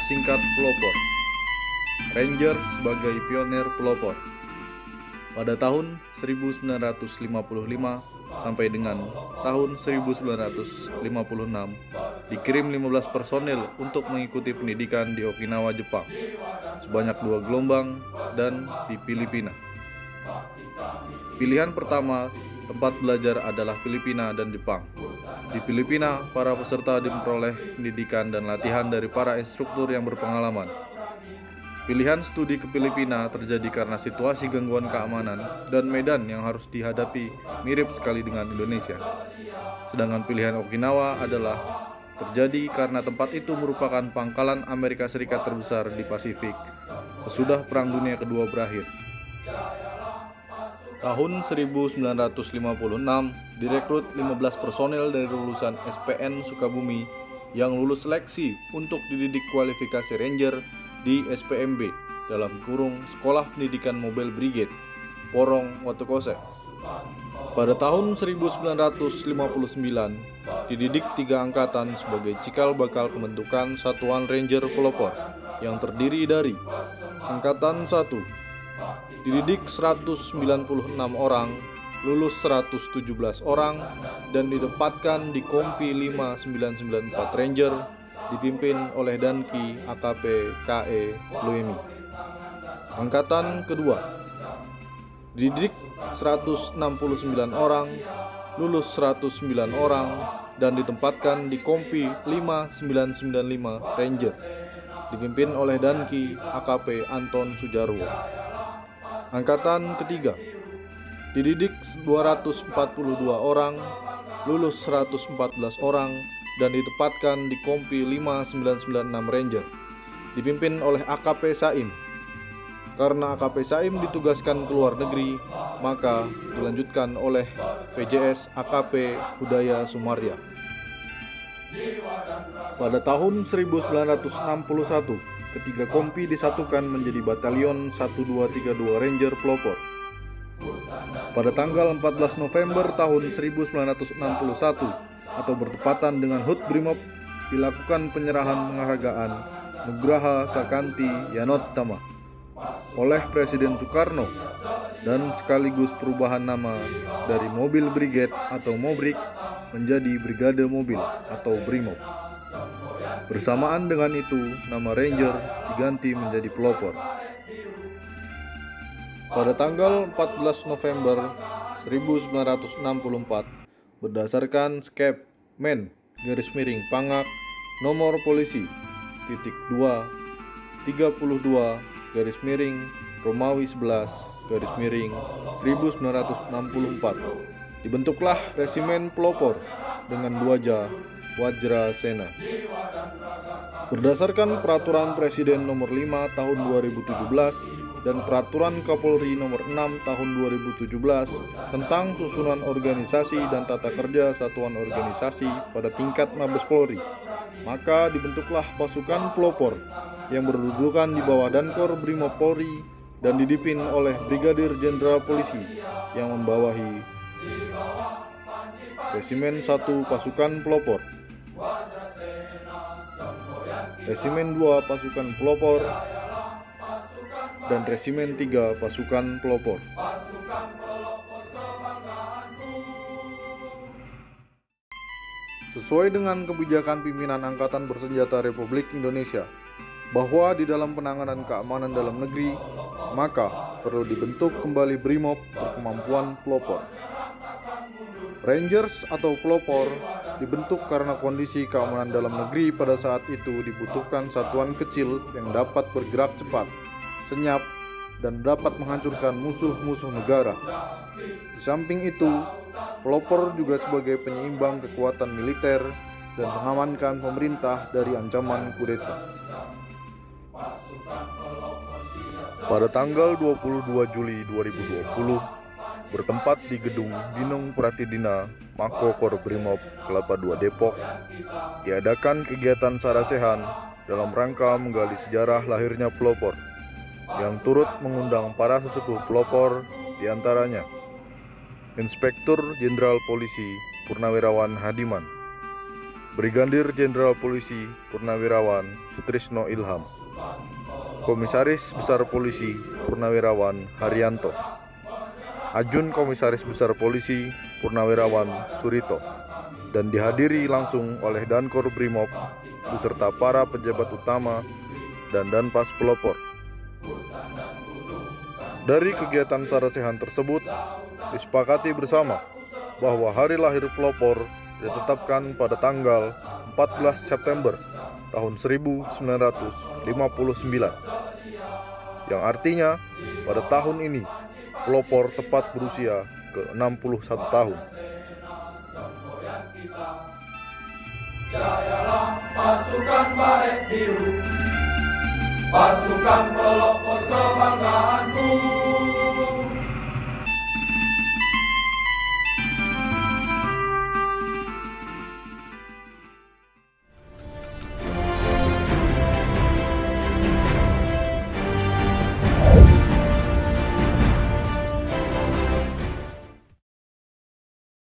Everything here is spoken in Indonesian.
singkat pelopor. Rangers sebagai pionir pelopor. Pada tahun 1955 sampai dengan tahun 1956 dikirim 15 personil untuk mengikuti pendidikan di Okinawa, Jepang, sebanyak 2 gelombang, dan di Filipina. Pilihan pertama tempat belajar adalah Filipina dan Jepang. Di Filipina, para peserta memperoleh pendidikan dan latihan dari para instruktur yang berpengalaman. Pilihan studi ke Filipina terjadi karena situasi gangguan keamanan dan medan yang harus dihadapi mirip sekali dengan Indonesia. Sedangkan pilihan Okinawa adalah terjadi karena tempat itu merupakan pangkalan Amerika Serikat terbesar di Pasifik sesudah Perang Dunia Kedua berakhir. Tahun 1956, direkrut 15 personel dari lulusan SPN Sukabumi yang lulus seleksi untuk dididik kualifikasi Ranger di SPMB (Sekolah Pendidikan Mobile Brigade) Porong Watukose. Pada tahun 1959, dididik 3 angkatan sebagai cikal bakal pembentukan Satuan Ranger Pelopor yang terdiri dari Angkatan 1, dididik 196 orang, lulus 117 orang, dan ditempatkan di Kompi 5994 Ranger dipimpin oleh Danki AKP KE Luemi. Angkatan kedua, dididik 169 orang, lulus 109 orang, dan ditempatkan di Kompi 5995 Ranger dipimpin oleh Danki AKP Anton Sujarwo. Angkatan ketiga, dididik 242 orang, lulus 114 orang, dan ditempatkan di Kompi 5996 Ranger dipimpin oleh AKP Saim. Karena AKP Saim ditugaskan ke luar negeri, maka dilanjutkan oleh PJS AKP Hudaya Sumarya. Pada tahun 1961, ketiga kompi disatukan menjadi Batalion 1232 Ranger Pelopor. Pada tanggal 14 November tahun 1961 atau bertepatan dengan HUT Brimob, dilakukan penyerahan penghargaan Nugraha Sakanti Yanottama oleh Presiden Soekarno dan sekaligus perubahan nama dari Mobil Brigade atau Mobrik menjadi Brigade Mobil atau Brimob. Bersamaan dengan itu, nama Ranger diganti menjadi Pelopor. Pada tanggal 14 November 1964, berdasarkan skep Men _Pangak nomor polisi .2 32 Romawi 11 1964, dibentuklah Resimen Pelopor dengan Dwaja Wajra Sena. Berdasarkan Peraturan Presiden Nomor 5 Tahun 2017 dan Peraturan Kapolri Nomor 6 Tahun 2017 tentang susunan organisasi dan tata kerja satuan organisasi pada tingkat Mabes Polri, maka dibentuklah pasukan pelopor yang berdudukan di bawah Dankor Brimob Polri dan dipimpin oleh Brigadir Jenderal Polisi yang membawahi Resimen 1 Pasukan Pelopor, Resimen 2 Pasukan Pelopor, dan Resimen 3 Pasukan Pelopor. Sesuai dengan kebijakan pimpinan Angkatan Bersenjata Republik Indonesia bahwa di dalam penanganan keamanan dalam negeri, maka perlu dibentuk kembali Brimob berkemampuan pelopor. Rangers atau pelopor dibentuk karena kondisi keamanan dalam negeri pada saat itu dibutuhkan satuan kecil yang dapat bergerak cepat, senyap, dan dapat menghancurkan musuh-musuh negara. Di samping itu, pelopor juga sebagai penyeimbang kekuatan militer dan mengamankan pemerintah dari ancaman kudeta. Pada tanggal 22 Juli 2020, bertempat di Gedung Dinung Pratidina Mako Korbrimob Kelapa II Depok, diadakan kegiatan sarasehan dalam rangka menggali sejarah lahirnya pelopor, yang turut mengundang para sesepuh pelopor, diantaranya Inspektur Jenderal Polisi Purnawirawan Hadiman, Brigadir Jenderal Polisi Purnawirawan Sutrisno Ilham, Komisaris Besar Polisi Purnawirawan Haryanto, Ajun Komisaris Besar Polisi Purnawirawan Surito, dan dihadiri langsung oleh Dankor Brimob beserta para pejabat utama dan Danpas Pelopor. Dari kegiatan sarasehan tersebut, disepakati bersama bahwa hari lahir pelopor ditetapkan pada tanggal 14 September tahun 1959, yang artinya pada tahun ini pelopor tepat berusia ke-61 tahun. Jayalah pasukan baret biru, pasukan pelopor kebanggaanku.